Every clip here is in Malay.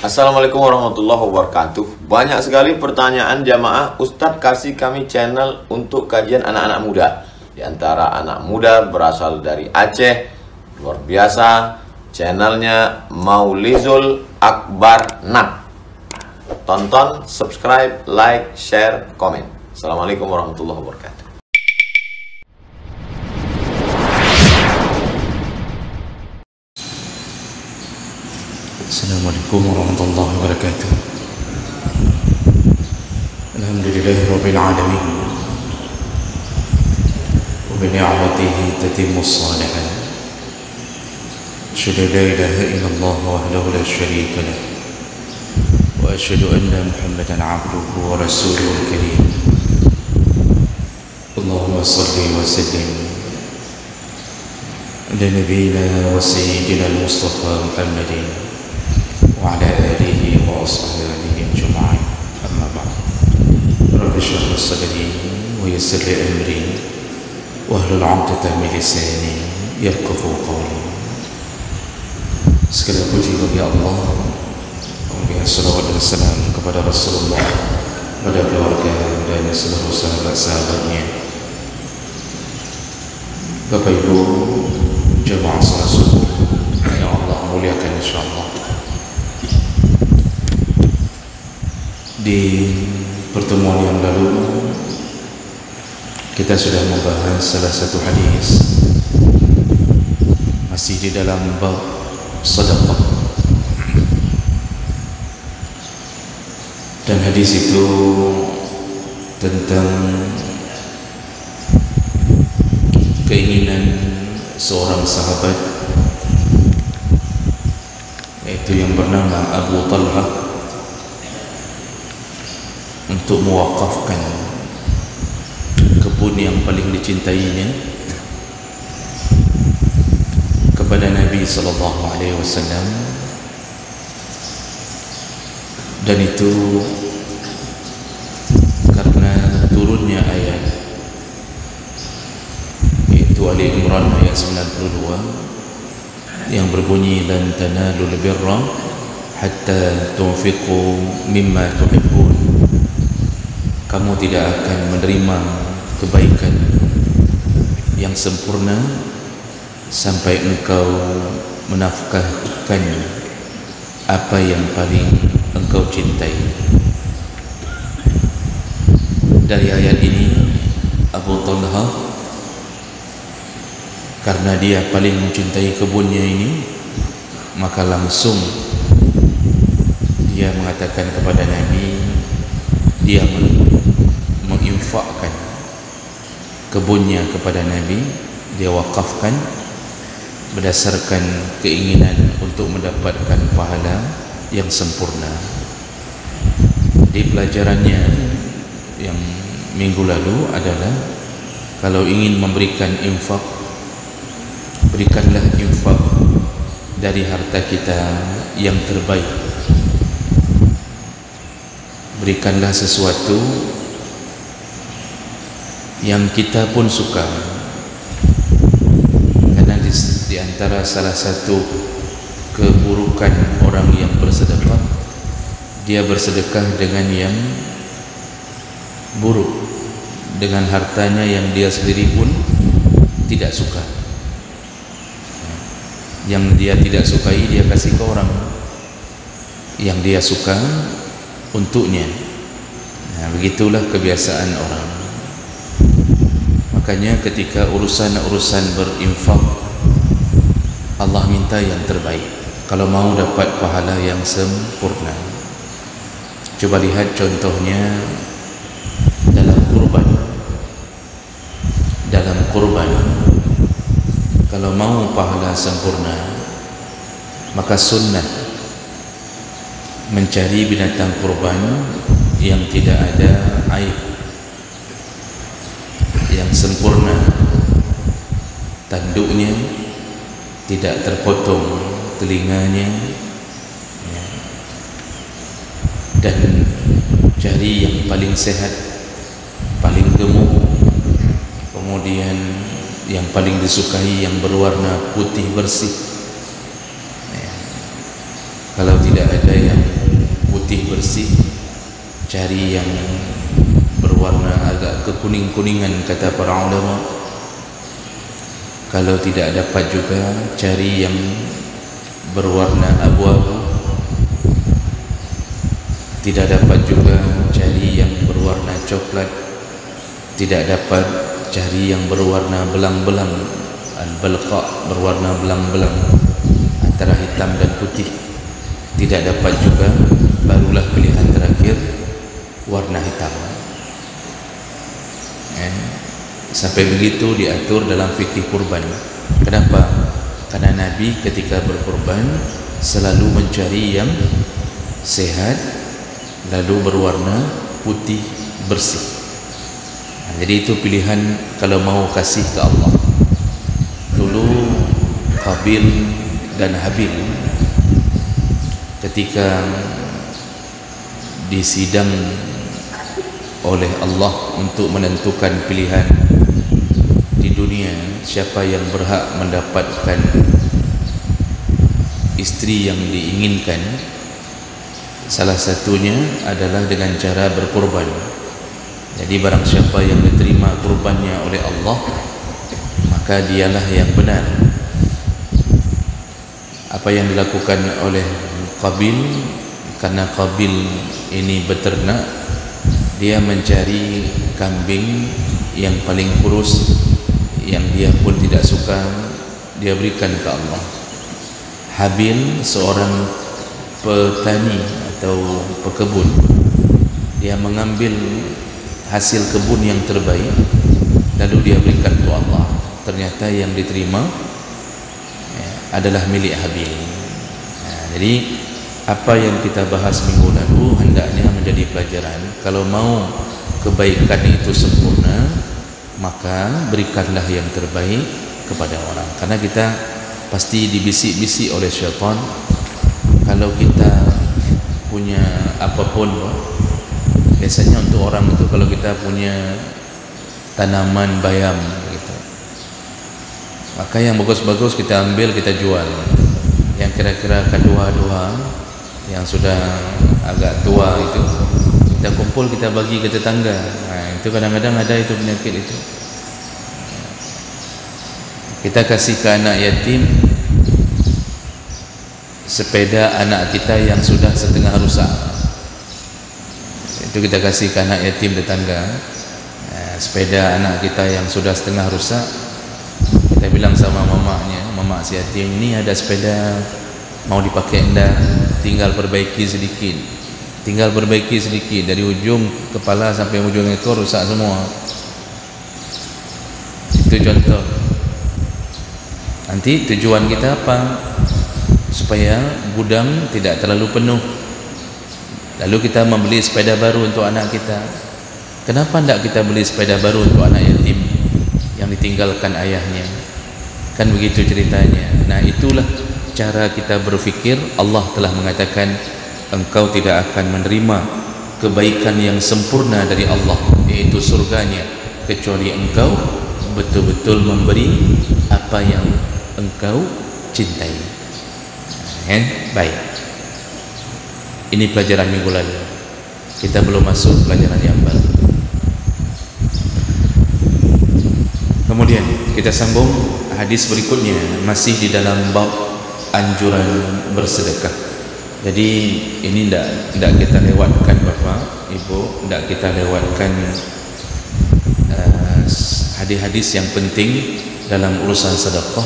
Assalamualaikum warahmatullahi wabarakatuh. Banyak sekali pertanyaan jamaah, Ustadz kasih kami channel untuk kajian anak-anak muda. Di antara anak muda berasal dari Aceh, luar biasa. Channelnya Maulizul Akbar Nak. Tonton, subscribe, like, share, komen. Assalamualaikum warahmatullahi wabarakatuh. Assalamualaikum warahmatullahi wabarakatuh. Alhamdulillahi rabbil alamin. Wa bi ni'matihi tatimmu shalihat. Asyhadu an la ilaha illallah wahdahu la syarika lah. Wa asyhadu anna Muhammadan 'abduhu wa rasuluhul karim. Allahumma shalli wa sallim ala nabiyyina wa sayyidina al-Mustafa Muhammadin وعلى آله وأصحابه أجمعين أما بعد رب اشرح لي صدري ويسر لي أمري واحلل عقدة من لساني يفقهوا قولي. Segala puji bagi Allah, kemudian salawat dan salam kepada Rasulullah, pada keluarga dan seluruh sahabat-sahabatnya. Bapak Ibu jemaah salat subuh yang Allah muliakan insyaallah. Di pertemuan yang lalu kita sudah membahas salah satu hadis masih di dalam bab sedekah, dan hadis itu tentang keinginan seorang sahabat, yaitu yang bernama Abu Talha, untuk mewakafkan kebun yang paling dicintainya kepada Nabi sallallahu alaihi wasallam, dan itu karena turunnya ayat, yaitu Ali Imran ayat 92 yang berbunyi lan tanalul birra hatta tunfiqu mimma tuhibbun. Kamu tidak akan menerima kebaikan yang sempurna sampai engkau menafkahkan apa yang paling engkau cintai. Dari ayat ini Abu Talha, karena dia paling mencintai kebunnya ini, maka langsung dia mengatakan kepada Nabi, dia menginfakkan kebunnya kepada Nabi, dia wakafkan berdasarkan keinginan untuk mendapatkan pahala yang sempurna. Di pelajarannya yang minggu lalu adalah, kalau ingin memberikan infak, berikanlah infak dari harta kita yang terbaik. Berikanlah sesuatu yang kita pun suka, karena di antara salah satu keburukan orang yang bersedekah, dia bersedekah dengan yang buruk, dengan hartanya yang dia sendiri pun tidak suka. Yang dia tidak sukai dia kasih ke orang yang dia suka untuknya. Nah, begitulah kebiasaan orang. Makanya ketika urusan-urusan berinfak, Allah minta yang terbaik kalau mau dapat pahala yang sempurna. Coba lihat contohnya dalam kurban. Dalam kurban, kalau mau pahala sempurna, maka sunnah mencari binatang kurban yang tidak ada aib, yang sempurna, tanduknya tidak terpotong telinganya, dan cari yang paling sehat, paling gemuk, kemudian yang paling disukai yang berwarna putih bersih. Kalau tidak ada yang cari yang berwarna agak kekuning-kuningan kata para ulama. Kalau tidak dapat juga cari yang berwarna abu-abu. Tidak dapat juga cari yang berwarna coklat. Tidak dapat cari yang berwarna belang-belang, al-balqa, berwarna belang-belang antara hitam dan putih. Tidak dapat juga, barulah pilihan terakhir warna hitam. Sampai begitu diatur dalam fikih kurban. Kenapa? Karena Nabi ketika berkurban selalu mencari yang sehat, lalu berwarna putih bersih. Jadi itu pilihan kalau mau kasih ke Allah. Dulu Qabil dan Habil ketika disidang oleh Allah untuk menentukan pilihan di dunia, siapa yang berhak mendapatkan istri yang diinginkan, salah satunya adalah dengan cara berkurban. Jadi barang siapa yang diterima kurbannya oleh Allah, maka dialah yang benar. Apa yang dilakukan oleh Qabil, karena Qabil ini beternak, dia mencari kambing yang paling kurus, yang dia pun tidak suka, dia berikan ke Allah. Habil seorang petani atau pekebun, dia mengambil hasil kebun yang terbaik lalu dia berikan ke Allah. Ternyata yang diterima adalah milik Habil. Jadi apa yang kita bahas minggu lalu hendaknya menjadi pelajaran. Kalau mau kebaikan itu sempurna, maka berikanlah yang terbaik kepada orang. Karena kita pasti dibisik-bisik oleh syaitan. Kalau kita punya apapun, biasanya untuk orang itu kalau kita punya tanaman bayam gitu, maka yang bagus-bagus kita ambil, kita jual. Yang kira-kira kedua-dua, yang sudah agak tua itu, kita kumpul, kita bagi ke tetangga. Itu kadang-kadang ada itu penyakit itu. Kita kasih ke anak yatim sepeda anak kita yang sudah setengah rusak. Itu kita kasih ke anak yatim tetangga. Sepeda anak kita yang sudah setengah rusak, kita bilang sama mamaknya, mamak si yatim, ini ada sepeda mau dipakai enggak, tinggal perbaiki sedikit. Tinggal perbaiki sedikit, dari ujung kepala sampai ujung ekor rusak semua. Itu contoh. Nanti tujuan kita apa? Supaya gudang tidak terlalu penuh. Lalu kita membeli sepeda baru untuk anak kita. Kenapa tidak kita beli sepeda baru untuk anak yatim yang ditinggalkan ayahnya? Kan begitu ceritanya. Nah, itulah cara kita berfikir. Allah telah mengatakan, engkau tidak akan menerima kebaikan yang sempurna dari Allah, yaitu surganya, kecuali engkau betul-betul memberi apa yang engkau cintai. Baik, ini pelajaran minggu lalu. Kita belum masuk pelajaran yang baru. Kemudian kita sambung hadis berikutnya, masih di dalam bab anjuran bersedekah. Jadi ini tidak kita lewatkan Bapak, Ibu, tidak kita lewatkan hadis-hadis yang penting dalam urusan sedekah.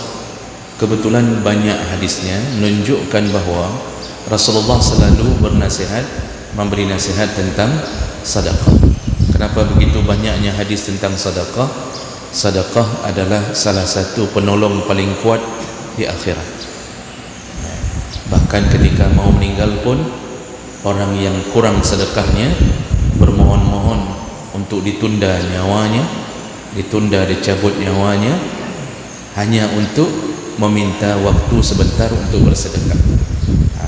Kebetulan banyak hadisnya menunjukkan bahawa Rasulullah selalu bernasihat, memberi nasihat tentang sedekah. Kenapa begitu banyaknya hadis tentang sedekah? Sedekah adalah salah satu penolong paling kuat di akhirat. Bahkan ketika mau meninggal pun, orang yang kurang sedekahnya bermohon-mohon untuk ditunda nyawanya, ditunda dicabut nyawanya, hanya untuk meminta waktu sebentar untuk bersedekah.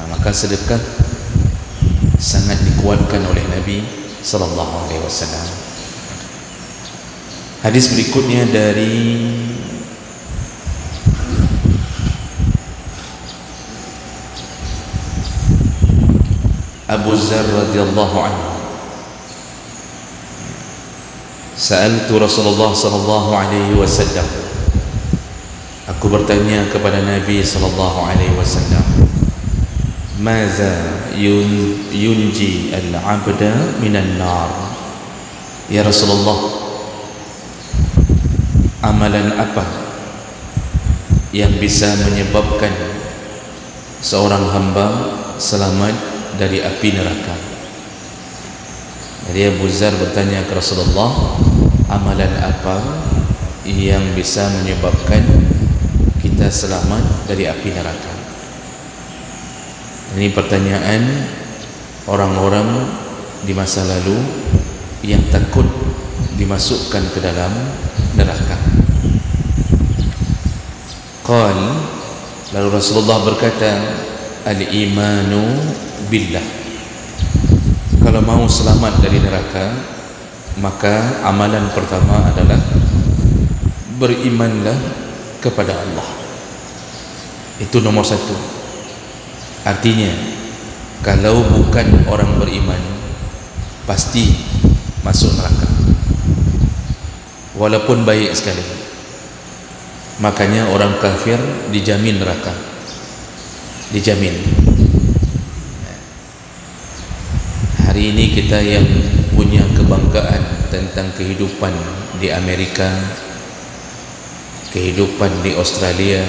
Maka sedekah sangat dikuatkan oleh Nabi sallallahu alaihi wasallam. Hadis berikutnya dari Abu Dzar radhiyallahu anhu. Sa'altu Rasulullah sallallahu alaihi wasallam, aku bertanya kepada Nabi sallallahu alaihi wasallam, maza yunji al-'abda minan nar? Ya Rasulullah, amalan apa yang bisa menyebabkan seorang hamba selamat dari api neraka? Jadi Abu Zar bertanya ke Rasulullah, amalan apa yang bisa menyebabkan kita selamat dari api neraka? Ini pertanyaan orang-orang di masa lalu yang takut dimasukkan ke dalam neraka. Lalu Rasulullah berkata, al-imanu billah. Kalau mau selamat dari neraka, maka amalan pertama adalah berimanlah kepada Allah. Itu nomor satu. Artinya, kalau bukan orang beriman, pasti masuk neraka, walaupun baik sekali. Makanya orang kafir dijamin neraka, dijamin. Hari ini kita yang punya kebanggaan tentang kehidupan di Amerika, kehidupan di Australia,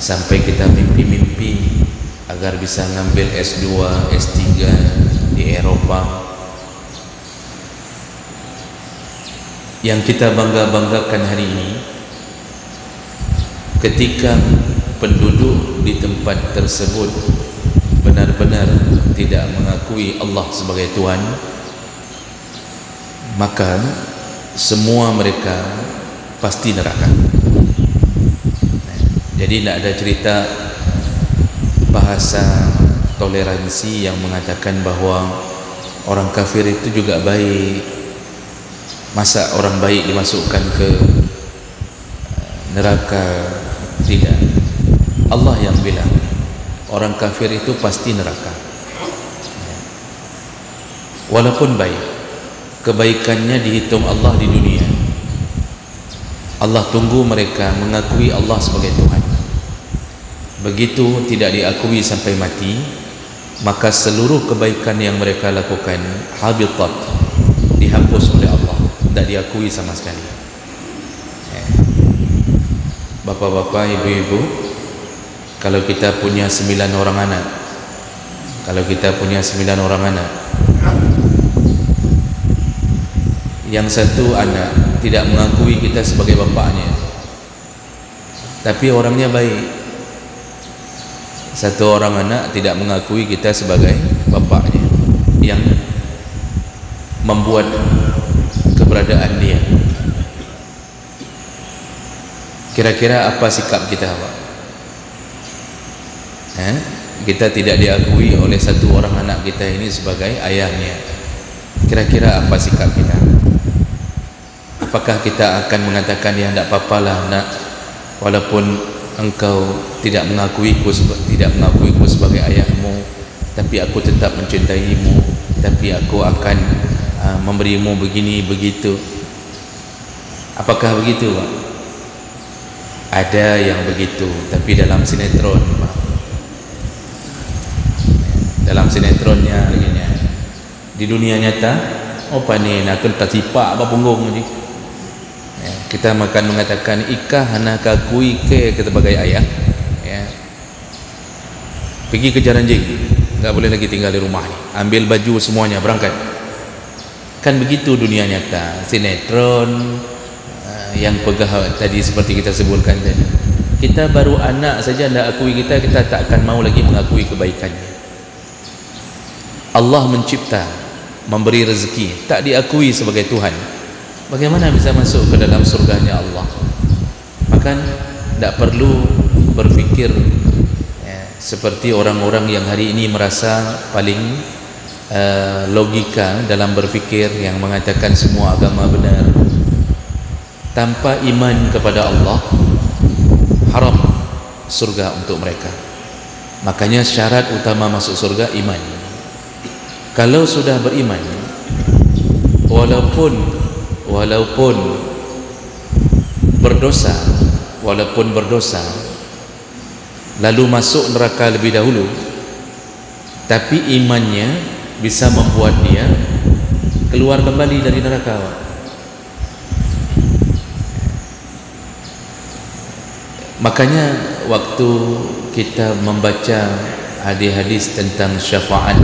sampai kita mimpi-mimpi agar bisa ngambil S2, S3 di Eropa. Yang kita bangga-banggakan hari ini, ketika penduduk di tempat tersebut benar-benar tidak mengakui Allah sebagai Tuhan, maka semua mereka pasti neraka. Jadi tidak ada cerita bahasa toleransi yang mengatakan bahwa orang kafir itu juga baik. Masa orang baik dimasukkan ke neraka? Tidak. Allah yang bilang orang kafir itu pasti neraka, walaupun baik. Kebaikannya dihitung Allah di dunia. Allah tunggu mereka mengakui Allah sebagai Tuhan. Begitu tidak diakui sampai mati, maka seluruh kebaikan yang mereka lakukan habitat, dihapus oleh Allah, tidak diakui sama sekali. Bapak-bapak, ibu-ibu, kalau kita punya 9 orang anak, kalau kita punya 9 orang anak, yang satu anak tidak mengakui kita sebagai bapaknya, tapi orangnya baik. Satu orang anak tidak mengakui kita sebagai bapaknya, yang membuat keberadaan dia. Kira-kira apa sikap kita, Pak? Kita tidak diakui oleh satu orang anak kita ini sebagai ayahnya. Kira-kira apa sikap kita? Apakah kita akan mengatakan, ya tidak apa-apalah nak, walaupun engkau tidak mengakuiku sebagai ayahmu, tapi aku tetap mencintaimu, tapi aku akan memberimu begini begitu. Apakah begitu, Pak? Ada yang begitu, tapi dalam sinetron, Pak. Dalam sinetronnya laginya. Di dunia nyata, apa ni nak tersipak apa punggung ni? Kita makan mengatakan ikah anak akui ke sebagai ayah, ya. Pergi kejar anjing, enggak boleh lagi tinggal di rumah ni. Ambil baju semuanya, berangkat. Kan begitu dunia nyata. Sinetron yang pegah tadi seperti kita sebutkan tadi. Kita baru anak saja tidak akui kita tak akan mau lagi mengakui kebaikannya. Allah mencipta, memberi rezeki, tak diakui sebagai Tuhan. Bagaimana bisa masuk ke dalam surganya Allah? Maka tidak perlu berfikir seperti orang-orang yang hari ini merasa paling logika dalam berfikir, yang mengatakan semua agama benar. Tanpa iman kepada Allah, haram surga untuk mereka. Makanya syarat utama masuk surga iman. Kalau sudah beriman, walaupun walaupun berdosa lalu masuk neraka lebih dahulu, tapi imannya bisa membuat dia keluar kembali dari neraka. Makanya waktu kita membaca hadis-hadis tentang syafaat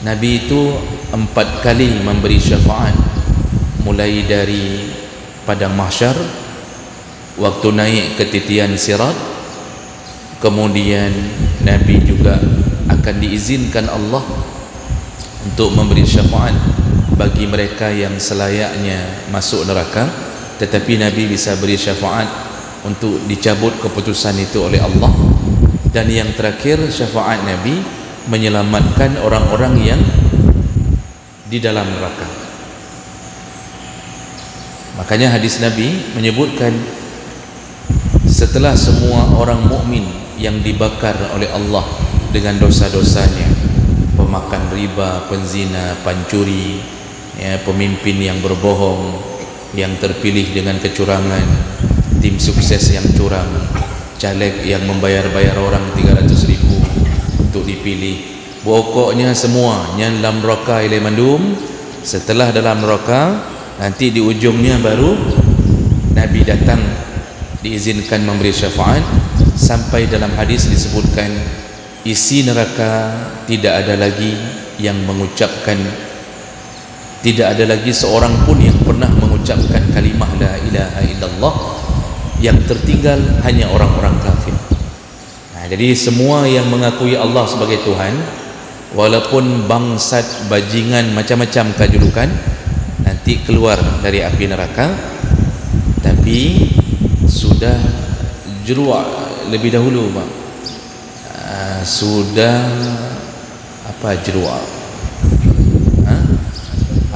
Nabi itu 4 kali memberi syafaat, mulai dari padang mahsyar, waktu naik ke titian sirat, kemudian Nabi juga akan diizinkan Allah untuk memberi syafaat bagi mereka yang selayaknya masuk neraka, tetapi Nabi bisa beri syafaat untuk dicabut keputusan itu oleh Allah. Dan yang terakhir, syafaat Nabi menyelamatkan orang-orang yang di dalam neraka. Makanya hadis Nabi menyebutkan setelah semua orang mukmin yang dibakar oleh Allah dengan dosa-dosanya, pemakan riba, penzina, pencuri, pemimpin yang berbohong, yang terpilih dengan kecurangan, tim sukses yang curang, caleg yang membayar-bayar orang 300.000 untuk dipilih, pokoknya semuanya dalam neraka ila mandum. Setelah dalam neraka, nanti di ujungnya baru Nabi datang diizinkan memberi syafaat, sampai dalam hadis disebutkan isi neraka tidak ada lagi yang mengucapkan, tidak ada lagi seorang pun yang pernah mengucapkan kalimah la ilaha illallah. Yang tertinggal hanya orang-orang kafir. Jadi semua yang mengakui Allah sebagai Tuhan, walaupun bangsat, bajingan, macam-macam kejulukan, nanti keluar dari api neraka, tapi sudah jeruak lebih dahulu, Pak. Sudah apa jeruak?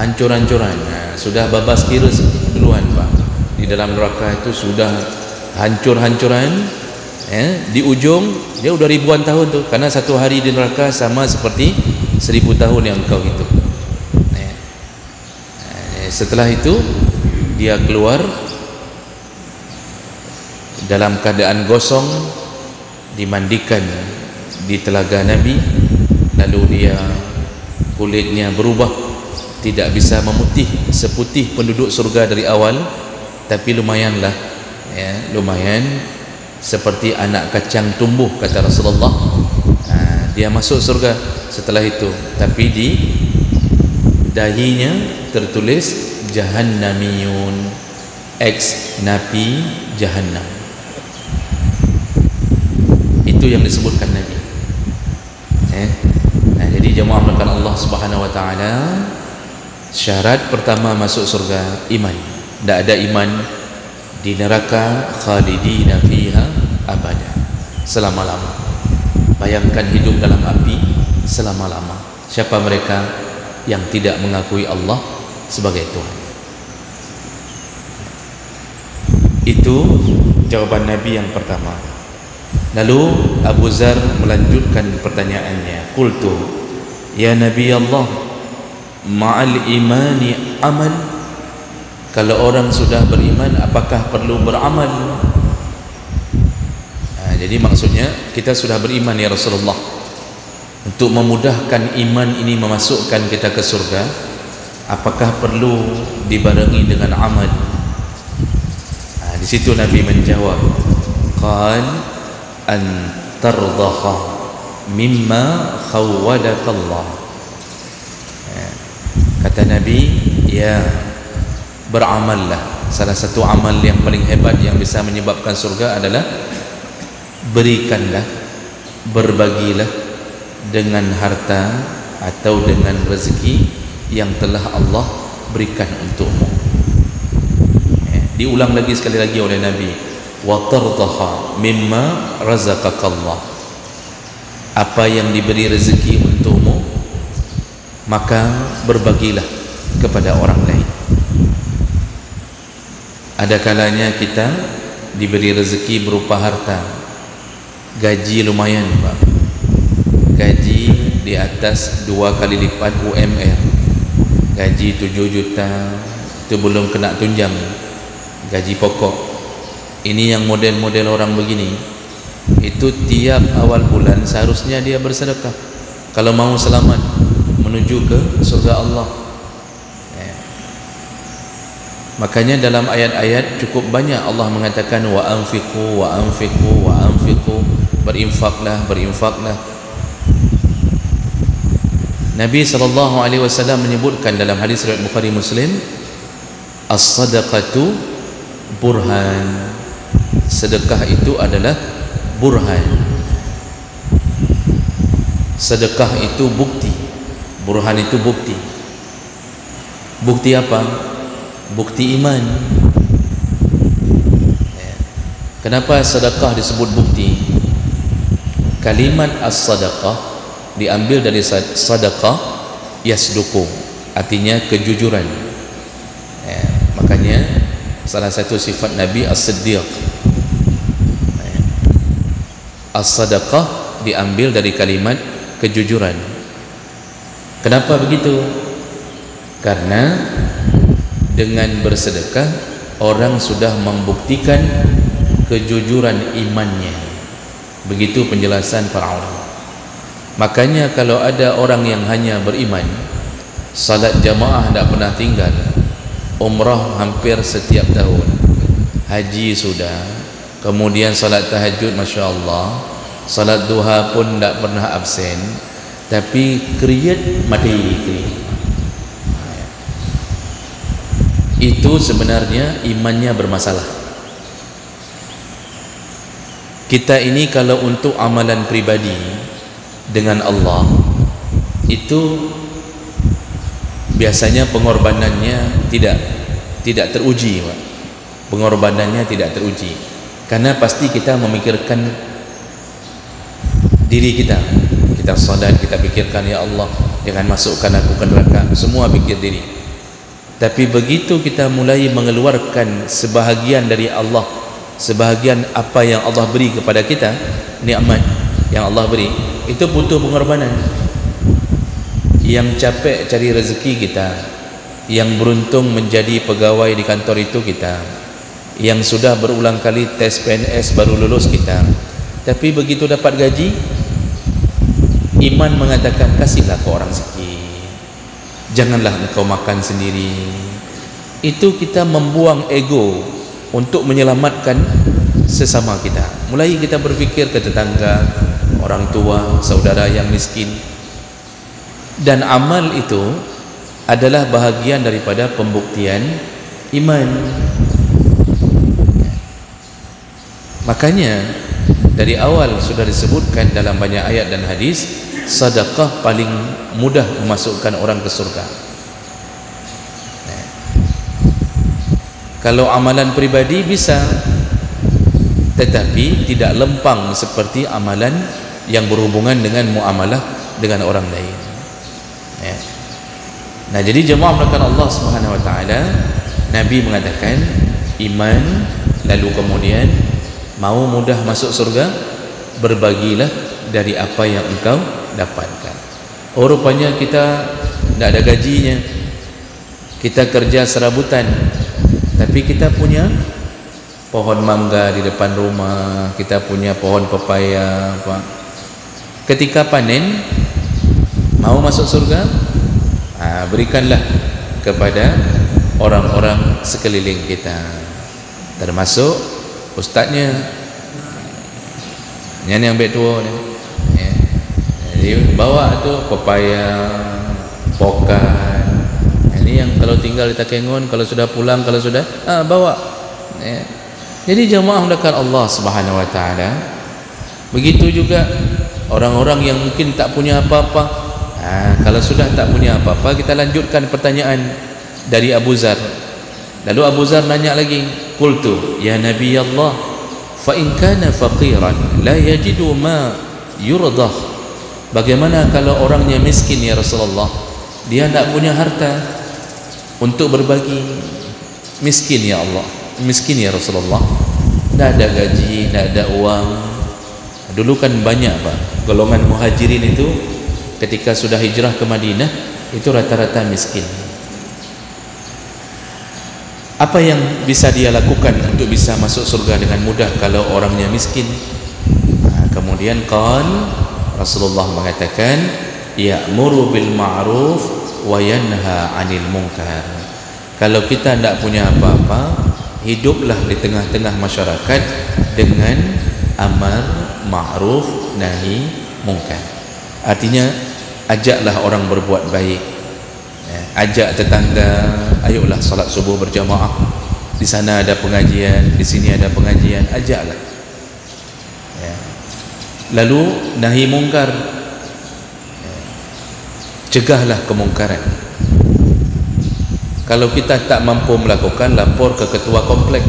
Hancur-hancuran. Sudah babas kira duluan, Pak. Di dalam neraka itu sudah hancur-hancuran. Di ujung dia udah ribuan tahun tuh, karena satu hari di neraka sama seperti 1000 tahun yang kau hidup. Setelah itu dia keluar dalam keadaan gosong, dimandikan di telaga Nabi, lalu dia kulitnya berubah, tidak bisa memutih seputih penduduk surga dari awal, tapi lumayanlah, lumayan seperti anak kacang tumbuh, kata Rasulullah. Dia masuk surga setelah itu, tapi di dahinya tertulis Jahannamiyun, ex napi Jahannam. Itu yang disebutkan Nabi. Jadi jemaah melakukan Allah Subhanahu wa taala, syarat pertama masuk surga iman. Tidak ada iman, di neraka khalidina fiha abada, selama-lama. Bayangkan hidup dalam api selama-lama. Siapa mereka yang tidak mengakui Allah sebagai Tuhan? Itu jawaban Nabi yang pertama. Lalu Abu Zar melanjutkan pertanyaannya, qultu ya Nabi Allah, ma'al imani amal? Kalau orang sudah beriman, apakah perlu beramal? Jadi maksudnya kita sudah beriman ya Rasulullah, untuk memudahkan iman ini memasukkan kita ke surga, apakah perlu dibarengi dengan amal? Di situ Nabi menjawab, qal an tardha mimma khawwalakallah. Kata Nabi, ya, beramallah. Salah satu amal yang paling hebat yang bisa menyebabkan surga adalah berikanlah, berbagilah dengan harta atau dengan rezeki yang telah Allah berikan untukmu. Diulang lagi sekali lagi oleh Nabi, wa tardha mimma razaqakallah. Apa yang diberi rezeki untukmu, maka berbagilah kepada orang lain. Ada kalanya kita diberi rezeki berupa harta, gaji lumayan, Pak. Gaji di atas 2 kali lipat UMR. gaji 7 juta, itu belum kena tunjang gaji pokok. Ini yang model-model orang begini, itu tiap awal bulan seharusnya dia bersedekah kalau mau selamat menuju ke surga Allah. Makanya dalam ayat-ayat cukup banyak Allah mengatakan wa anfiqu wa anfiqu wa anfiqu, berinfaklah, berinfaklah. Nabi SAW menyebutkan dalam hadis riwayat Bukhari Muslim, as-sadaqatu burhan, sedekah itu adalah burhan, sedekah itu bukti, burhan itu bukti. Bukti apa? Bukti iman. Kenapa sedekah disebut bukti? Kalimat as-sadaqah diambil dari sadaqah yasduqu, artinya kejujuran. Makanya salah satu sifat Nabi as-siddiq. As-sadaqah diambil dari kalimat kejujuran. Kenapa begitu? Karena dengan bersedekah orang sudah membuktikan kejujuran imannya. Begitu penjelasan para ulama. Makanya kalau ada orang yang hanya beriman, salat jamaah tidak pernah tinggal, umrah hampir setiap tahun, haji sudah, kemudian salat tahajud Masya Allah, salat duha pun tidak pernah absen, tapi kriyat mati, itu sebenarnya imannya bermasalah. Kita ini kalau untuk amalan pribadi dengan Allah itu biasanya pengorbanannya tidak teruji, Pak. Pengorbanannya tidak teruji karena pasti kita memikirkan diri kita. Kita salat, kita pikirkan ya Allah jangan masukkan aku ke neraka, semua pikir diri. Tapi begitu kita mulai mengeluarkan sebahagian dari Allah, sebahagian apa yang Allah beri kepada kita, nikmat yang Allah beri, itu butuh pengorbanan. Yang capek cari rezeki kita, yang beruntung menjadi pegawai di kantor itu kita, yang sudah berulang kali tes PNS baru lulus kita, tapi begitu dapat gaji, iman mengatakan kasihlah ke orang sakit, janganlah engkau makan sendiri. Itu kita membuang ego untuk menyelamatkan sesama kita. Mulai kita berfikir ke tetangga, orang tua, saudara yang miskin. Dan amal itu adalah bahagian daripada pembuktian iman. Makanya dari awal sudah disebutkan dalam banyak ayat dan hadis, sedekah paling mudah memasukkan orang ke surga. Kalau amalan pribadi bisa, tetapi tidak lempang seperti amalan yang berhubungan dengan muamalah dengan orang lain. Nah, jadi jemaah melakukan Allah Subhanahu wa taala, Nabi mengatakan iman, lalu kemudian mau mudah masuk surga, berbagilah dari apa yang engkau dapatkan. Oh, rupanya kita tidak ada gajinya, kita kerja serabutan, tapi kita punya pohon mangga di depan rumah, kita punya pohon pepaya, Pak. Ketika panen mau masuk surga, berikanlah kepada orang-orang sekeliling kita, termasuk ustaznya, yang ambil tua ni. Jadi bawa tu pepaya, pokan. Ini yang kalau tinggal di Takengon, kalau sudah pulang, kalau sudah bawa. Jadi jemaah melakukan Allah Subhanahu wa taala. Begitu juga orang-orang yang mungkin tak punya apa-apa. Kalau sudah tak punya apa-apa, kita lanjutkan pertanyaan dari Abu Zar. Lalu Abu Zar nanya lagi, qultu ya Nabi Allah, fa in kana faqiran la yajidu ma yurdah. Bagaimana kalau orangnya miskin ya Rasulullah, dia tak punya harta untuk berbagi? Miskin ya Allah, miskin ya Rasulullah, tak ada gaji, tak ada uang. Dulu kan banyak, Pak, golongan muhajirin itu ketika sudah hijrah ke Madinah itu rata-rata miskin. Apa yang bisa dia lakukan untuk bisa masuk surga dengan mudah kalau orangnya miskin? Kemudian Rasulullah mengatakan, ya'muru bil ma'ruf wa yanha 'anil munkar. Kalau kita tidak punya apa-apa, hiduplah di tengah-tengah masyarakat dengan amar ma'ruf nahi munkar. Artinya ajaklah orang berbuat baik, ajak tetangga, ayolah salat subuh berjamaah, di sana ada pengajian, di sini ada pengajian, ajaklah. Lalu nahi mungkar, cegahlah kemungkaran. Kalau kita tak mampu melakukan, lapor ke ketua komplek.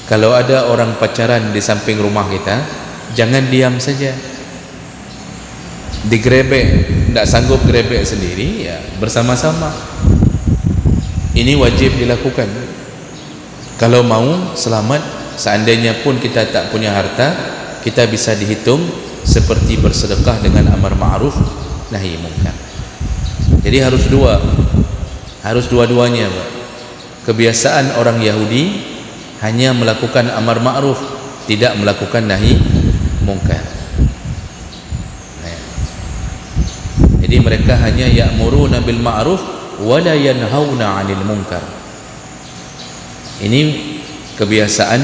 Kalau ada orang pacaran di samping rumah kita, jangan diam saja, digrebek. Tak sanggup grebek sendiri, ya bersama-sama. Ini wajib dilakukan kalau mau selamat. Seandainya pun kita tak punya harta, kita bisa dihitung seperti bersedekah dengan amar ma'ruf nahi munkar. Jadi harus dua-duanya, Pak. Kebiasaan orang Yahudi hanya melakukan amar ma'ruf, tidak melakukan nahi munkar. Jadi mereka hanya ya'muruna bil ma'ruf wa la yanhauna 'anil munkar. Ini kebiasaan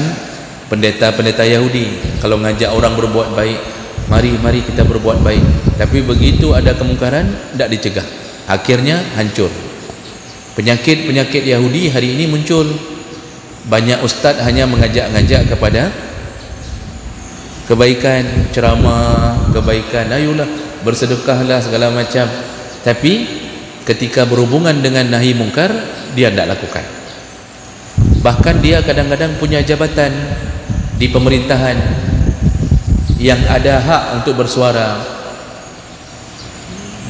pendeta-pendeta Yahudi. Kalau ngajak orang berbuat baik, mari kita berbuat baik, tapi begitu ada kemungkaran tidak dicegah, akhirnya hancur. Penyakit-penyakit Yahudi hari ini muncul. Banyak ustaz hanya mengajak-ngajak kepada kebaikan, ceramah kebaikan, ayolah bersedekahlah segala macam, tapi ketika berhubungan dengan nahi mungkar dia tidak lakukan. Bahkan dia kadang-kadang punya jabatan di pemerintahan yang ada hak untuk bersuara.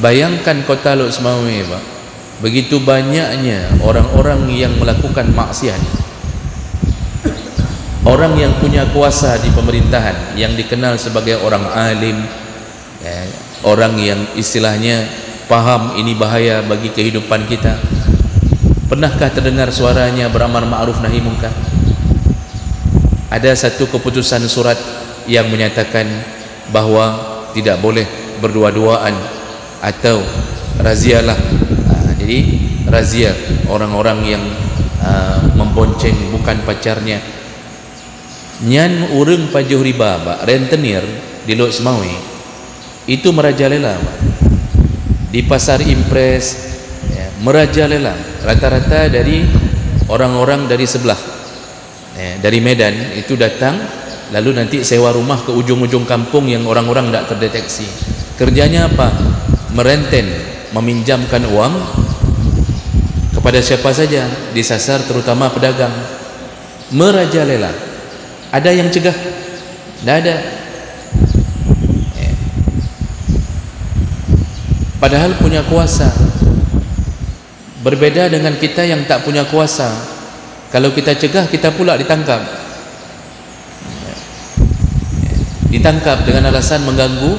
Bayangkan kota Lok Semawe, Pak, begitu banyaknya orang-orang yang melakukan maksiat, orang yang punya kuasa di pemerintahan, yang dikenal sebagai orang alim, orang yang istilahnya paham ini bahaya bagi kehidupan kita. Pernahkah terdengar suaranya beramar ma'ruf nahi munkar? Ada satu keputusan surat yang menyatakan bahawa tidak boleh berdua-duaan atau razialah. Jadi razia orang-orang yang membonceng bukan pacarnya. Nyan urang pajuh riba, Pak, rentenir di Lok Semawe itu merajalela, Pak. Di pasar Impres merajalela, rata-rata dari orang-orang dari sebelah, dari Medan itu datang, lalu nanti sewa rumah ke ujung-ujung kampung yang orang-orang tidak terdeteksi. Kerjanya apa? Merenten, meminjamkan uang kepada siapa saja, disasar terutama pedagang. Merajalela. Ada yang cegah? Tidak ada. Padahal punya kuasa. Berbeda dengan kita yang tak punya kuasa. Kalau kita cegah, kita pula ditangkap. Ditangkap dengan alasan mengganggu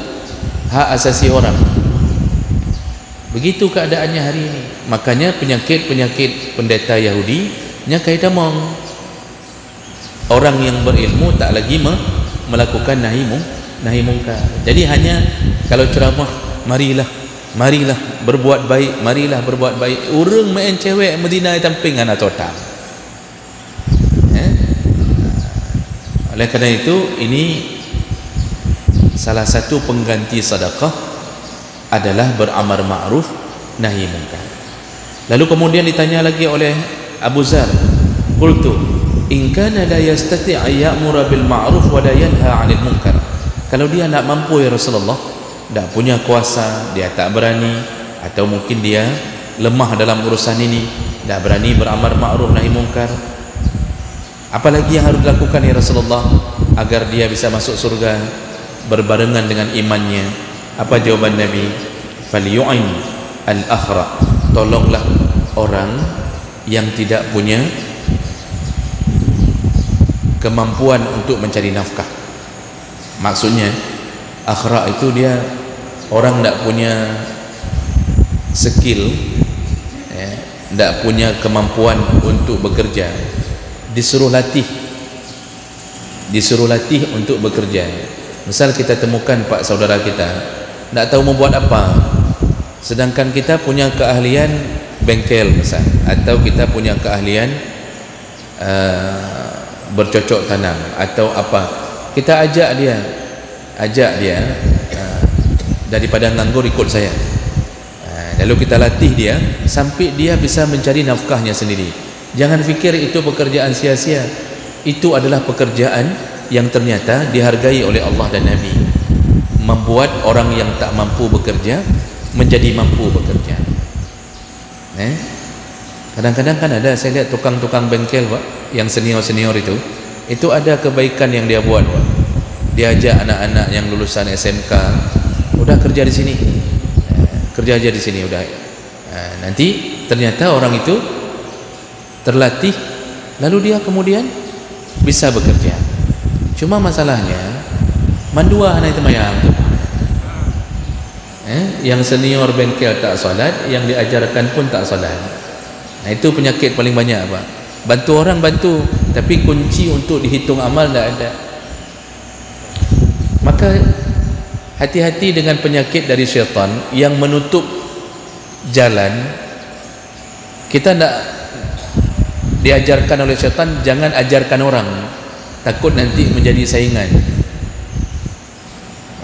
hak asasi orang. Begitu keadaannya hari ini. Makanya penyakit-penyakit pendeta Yahudi nya kaidah mong. Orang yang berilmu tak lagi melakukan nahi munkar. Jadi hanya kalau ceramah, marilah berbuat baik, marilah berbuat baik. Urang main cewek Medina tamping anak total. Oleh kerana itu, ini salah satu pengganti sedekah adalah beramar ma'ruf nahi munkar. Lalu kemudian ditanya lagi oleh Abu Zar, qultu in kana la yastati' ya'muru bil ma'ruf wa la yanha 'anil munkar. Kalau dia nak mampu, ya Rasulullah, tak punya kuasa, dia tak berani, atau mungkin dia lemah dalam urusan ini, tak berani beramar ma'ruf nahi munkar, apalagi yang harus dilakukan, ya Rasulullah, agar dia bisa masuk surga berbarengan dengan imannya? Apa jawaban Nabi? Falyu'in al-akhra, tolonglah orang yang tidak punya kemampuan untuk mencari nafkah. Maksudnya akhra itu dia orang tak punya skill, tidak punya kemampuan untuk bekerja, disuruh latih untuk bekerja. Misal kita temukan pak saudara kita tidak tahu mau buat apa, sedangkan kita punya keahlian bengkel misal, atau kita punya keahlian bercocok tanam atau apa, kita ajak dia daripada nganggur ikut saya, lalu kita latih dia sampai dia bisa mencari nafkahnya sendiri. Jangan fikir itu pekerjaan sia-sia, itu adalah pekerjaan yang ternyata dihargai oleh Allah dan Nabi, membuat orang yang tak mampu bekerja menjadi mampu bekerja. Kadang-kadang kan ada, saya lihat tukang-tukang bengkel Pak, yang senior-senior itu ada kebaikan yang dia buat Pak. Dia ajak anak-anak yang lulusan SMK, udah kerja di sini, kerja aja di sini udah. Nanti ternyata orang itu terlatih, lalu dia kemudian bisa bekerja. Cuma masalahnya mandua anak itu mayang, yang senior bengkel tak solat, yang diajarkan pun tak solat. Nah, itu penyakit paling banyak Pak. Bantu orang bantu, tapi kunci untuk dihitung amal tak ada. Maka hati-hati dengan penyakit dari syaitan yang menutup jalan. Kita tidak diajarkan oleh syaitan, jangan ajarkan orang, takut nanti menjadi saingan.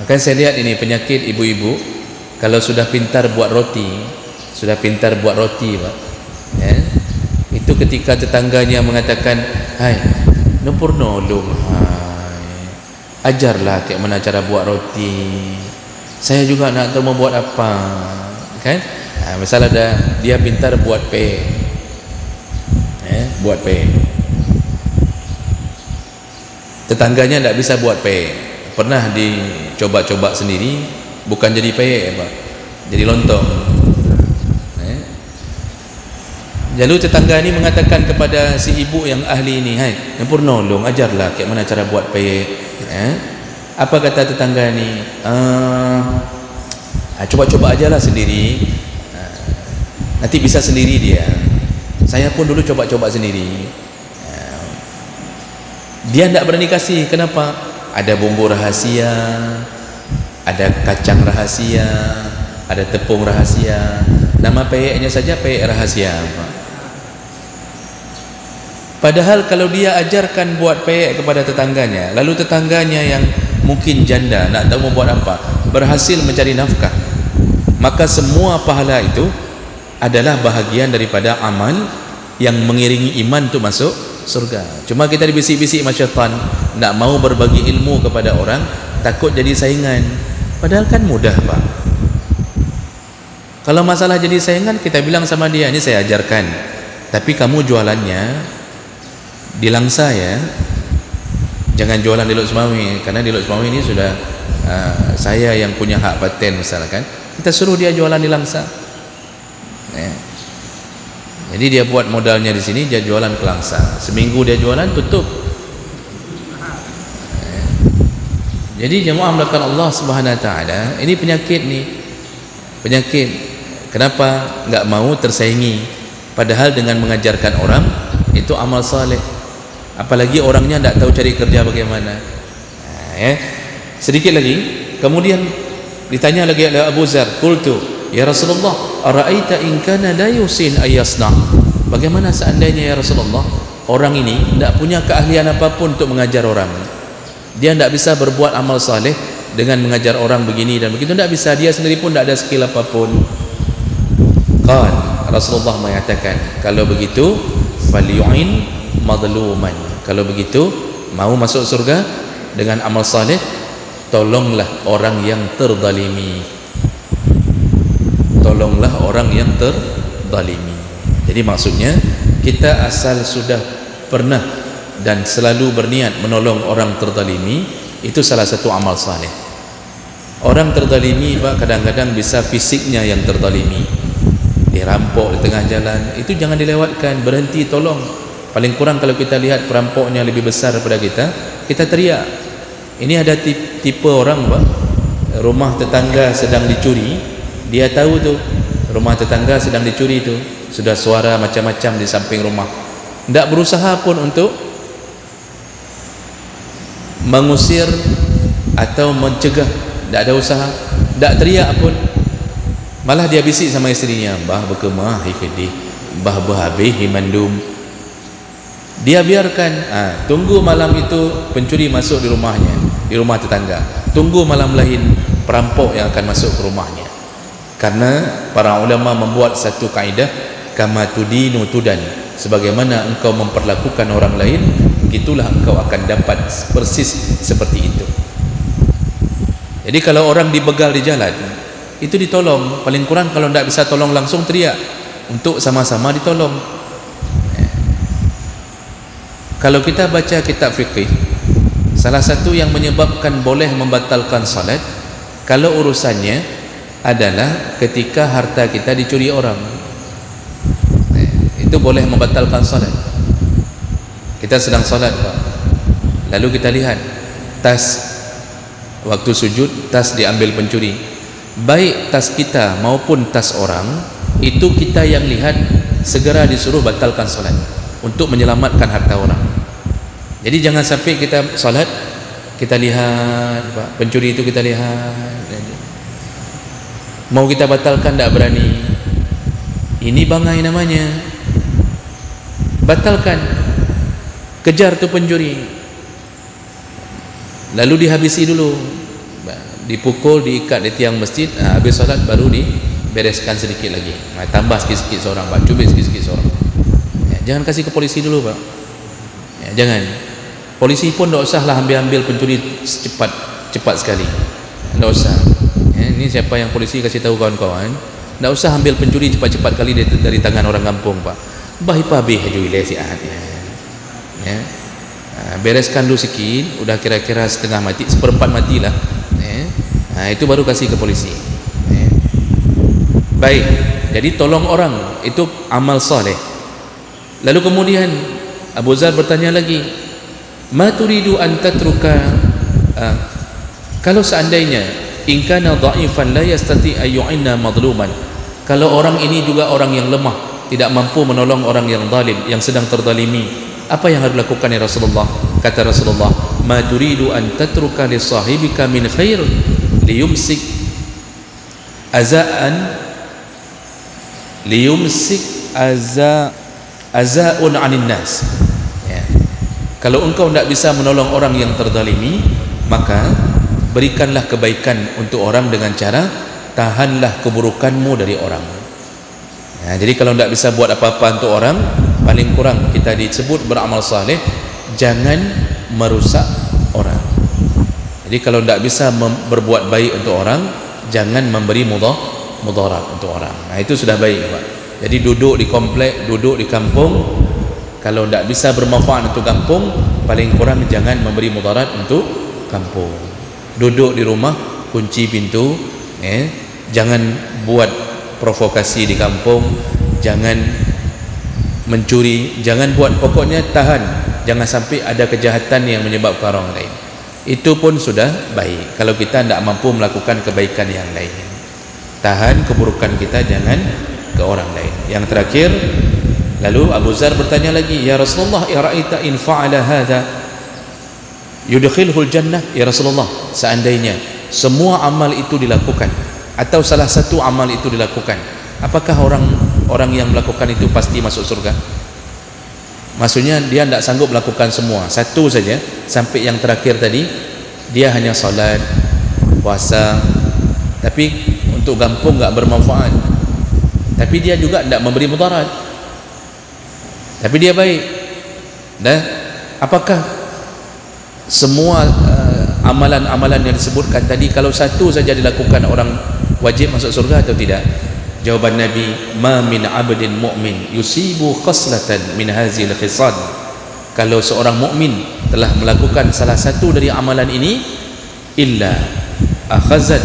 Maka saya lihat ini penyakit ibu-ibu, kalau sudah pintar buat roti Pak, itu ketika tetangganya mengatakan, hai numpur nolong, ajarlah kayak mana cara buat roti, saya juga nak tahu mau buat apa, kan? Misal ada dia pintar buat buat tetangganya tidak bisa buat pernah dicoba-coba sendiri, bukan jadi Pak, jadi lontong. Lalu tetangga ini mengatakan kepada si ibu yang ahli ini, hai numpur nolong, ajarlah kayak mana cara buat Apa kata tetangga ini? Coba-coba ajalah sendiri, nanti bisa sendiri dia. Saya pun dulu coba-coba sendiri. Dia tidak berani kasih. Kenapa? Ada bumbu rahasia, ada kacang rahasia, ada tepung rahasia. Nama peyeknya saja peyek rahasia. Padahal kalau dia ajarkan buat peyek kepada tetangganya, lalu tetangganya yang mungkin janda, nak tahu mau buat apa, berhasil mencari nafkah, maka semua pahala itu adalah bahagian daripada amal yang mengiringi iman untuk masuk surga. Cuma kita dibisik-bisik sama syaitan, nak mau berbagi ilmu kepada orang, takut jadi saingan. Padahal kan mudah Pak. Kalau masalah jadi saingan, kita bilang sama dia, ini saya ajarkan, tapi kamu jualannya di Langsa ya, jangan jualan di Lok Semawi, karena di Lok Semawi ini sudah saya yang punya hak paten misalkan. Kita suruh dia jualan di Langsa. Jadi dia buat modalnya di sini, dia jualan ke Langsa. Seminggu dia jualan, tutup. Jadi jemaah melakukan Allah Subhanahu Wa Taala, ini penyakit nih, penyakit. Kenapa nggak mau tersaingi? Padahal dengan mengajarkan orang itu amal saleh. Apalagi orangnya tidak tahu cari kerja bagaimana. Sedikit lagi, kemudian ditanya lagi oleh Abu Zar, qultu ya Rasulullah, ara'aita in kana la yusin ayasna. Bagaimana seandainya ya Rasulullah, orang ini tidak punya keahlian apapun untuk mengajar orang. Dia tidak bisa berbuat amal saleh dengan mengajar orang begini dan begitu, tidak bisa. Dia sendiri pun tidak ada skill apapun. Rasulullah mengatakan, kalau begitu falyu'in madluman. Kalau begitu mau masuk surga dengan amal saleh, tolonglah orang yang terzalimi. Tolonglah orang yang terzalimi. Jadi maksudnya kita asal sudah pernah dan selalu berniat menolong orang terzalimi, itu salah satu amal saleh. Orang terzalimi Pak, kadang-kadang bisa fisiknya yang terzalimi, dirampok di tengah jalan, itu jangan dilewatkan, berhenti tolong. Paling kurang kalau kita lihat perampoknya lebih besar daripada kita teriak. Ini ada tipe orang Pak, rumah tetangga sedang dicuri, dia tahu tu rumah tetangga sedang dicuri tu, sudah suara macam-macam di samping rumah, tidak berusaha pun untuk mengusir atau mencegah, tidak ada usaha, tidak teriak pun, malah dia bisik sama isterinya, bah berkemah hikdi, bah berhabis himandum. Dia biarkan, tunggu malam itu pencuri masuk di rumahnya, di rumah tetangga, tunggu malam lain perampok yang akan masuk ke rumahnya. Karena para ulama membuat satu kaedah, kama tudinu tudan, sebagaimana engkau memperlakukan orang lain, begitulah engkau akan dapat persis seperti itu. Jadi kalau orang dibegal di jalan, itu ditolong, paling kurang kalau tidak bisa tolong langsung teriak untuk sama-sama ditolong. Kalau kita baca kitab fikih, salah satu yang menyebabkan boleh membatalkan salat kalau urusannya adalah ketika harta kita dicuri orang, itu boleh membatalkan salat. Kita sedang salat, Pak, lalu kita lihat tas, waktu sujud tas diambil pencuri, baik tas kita maupun tas orang, itu kita yang lihat, segera disuruh batalkan salat untuk menyelamatkan harta orang. Jadi jangan sampai kita salat kita lihat, Pak, pencuri itu kita lihat, mau kita batalkan tidak berani. Ini bangai namanya. Batalkan, kejar tu pencuri, lalu dihabisi dulu, dipukul, diikat di tiang masjid, habis salat baru dibereskan sedikit lagi, tambah sikit-sikit seorang, Pak, cubit sikit-sikit seorang. Jangan kasih ke polisi dulu, Pak. Jangan. Polisi pun tidak usahlah ambil pencuri cepat sekali, tidak usah. Ini siapa yang polisi kasih tahu kawan-kawan, tidak usah ambil pencuri cepat-cepat kali dari tangan orang kampung, Pak. Bahipabih juile si ahad ya. Bereskan dulu sikit, udah kira-kira setengah mati, seperempat mati lah, itu baru kasih ke polisi. Baik, jadi tolong orang itu amal saleh. Lalu kemudian Abu Zar bertanya lagi, ma turidu an tatruka, kalau seandainya in kana dha'ifan la yastati ayyu'inna madluman, kalau orang ini juga orang yang lemah, tidak mampu menolong orang yang zalim, yang sedang terzalimi, apa yang harus dilakukan ya Rasulullah? Kata Rasulullah, ma turidu an tatruka li sahibika min khair liyumsik aza'un 'anil nas. Ya. Kalau engkau tidak bisa menolong orang yang terzalimi, maka berikanlah kebaikan untuk orang dengan cara tahanlah keburukanmu dari orang. Ya, jadi kalau tidak bisa buat apa-apa untuk orang, paling kurang kita disebut beramal saleh, jangan merusak orang. Jadi kalau tidak bisa berbuat baik untuk orang, jangan memberi mudarat untuk orang. Nah, itu sudah baik, Pak. Jadi duduk di komplek, duduk di kampung, kalau tidak bisa bermanfaat untuk kampung, paling kurang jangan memberi mudarat untuk kampung. Duduk di rumah, kunci pintu, jangan buat provokasi di kampung, jangan mencuri, jangan buat, pokoknya tahan, jangan sampai ada kejahatan yang menyebabkan orang lain. Itu pun sudah baik kalau kita tidak mampu melakukan kebaikan yang lain. Tahan keburukan kita, jangan ke orang lain. Yang terakhir, lalu Abu Zar bertanya lagi, ya Rasulullah, ira'ita in fa'ala hadha yudkhilhul jannah, ya Rasulullah, seandainya semua amal itu dilakukan atau salah satu amal itu dilakukan, apakah orang yang melakukan itu pasti masuk surga? Maksudnya dia tidak sanggup melakukan semua, satu saja, sampai yang terakhir tadi dia hanya salat, puasa, tapi untuk kampung tidak bermanfaat, tapi dia juga tidak memberi mudarat, tapi dia baik. Dan apakah semua amalan-amalan yang disebutkan tadi, kalau satu saja dilakukan, orang wajib masuk surga atau tidak? Jawaban Nabi, ma min abdin mu'min yusibu khaslatan min hazil khisal, kalau seorang mukmin telah melakukan salah satu dari amalan ini, illa akhazat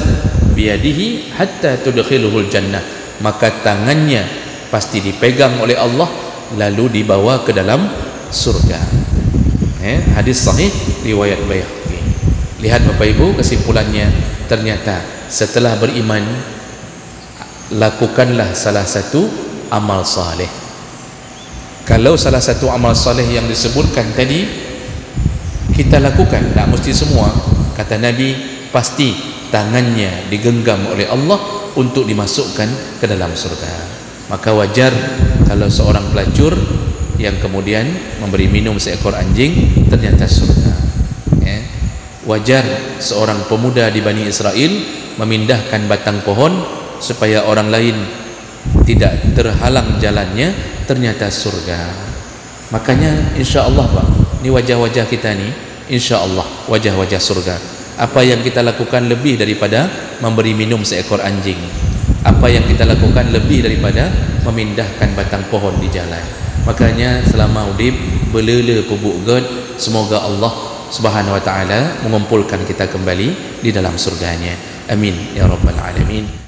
biyadihi hatta tudkhiluhul jannah, maka tangannya pasti dipegang oleh Allah lalu dibawa ke dalam surga. Hadis sahih riwayat Baihaqi. Lihat Bapak Ibu, kesimpulannya, ternyata setelah beriman lakukanlah salah satu amal saleh. Kalau salah satu amal saleh yang disebutkan tadi kita lakukan, tak mesti semua, kata Nabi, pasti tangannya digenggam oleh Allah untuk dimasukkan ke dalam surga. Maka wajar kalau seorang pelacur yang kemudian memberi minum seekor anjing ternyata surga, ya. Wajar seorang pemuda di Bani Israel memindahkan batang pohon supaya orang lain tidak terhalang jalannya, ternyata surga. Makanya insya Allah Pak, ini wajah-wajah kita ni insya Allah wajah-wajah surga. Apa yang kita lakukan lebih daripada memberi minum seekor anjing? Apa yang kita lakukan lebih daripada memindahkan batang pohon di jalan? Makanya selama udip belela pubuk God, semoga Allah Subhanahu wa ta'ala mengumpulkan kita kembali di dalam surganya. Amin ya rabbal alamin.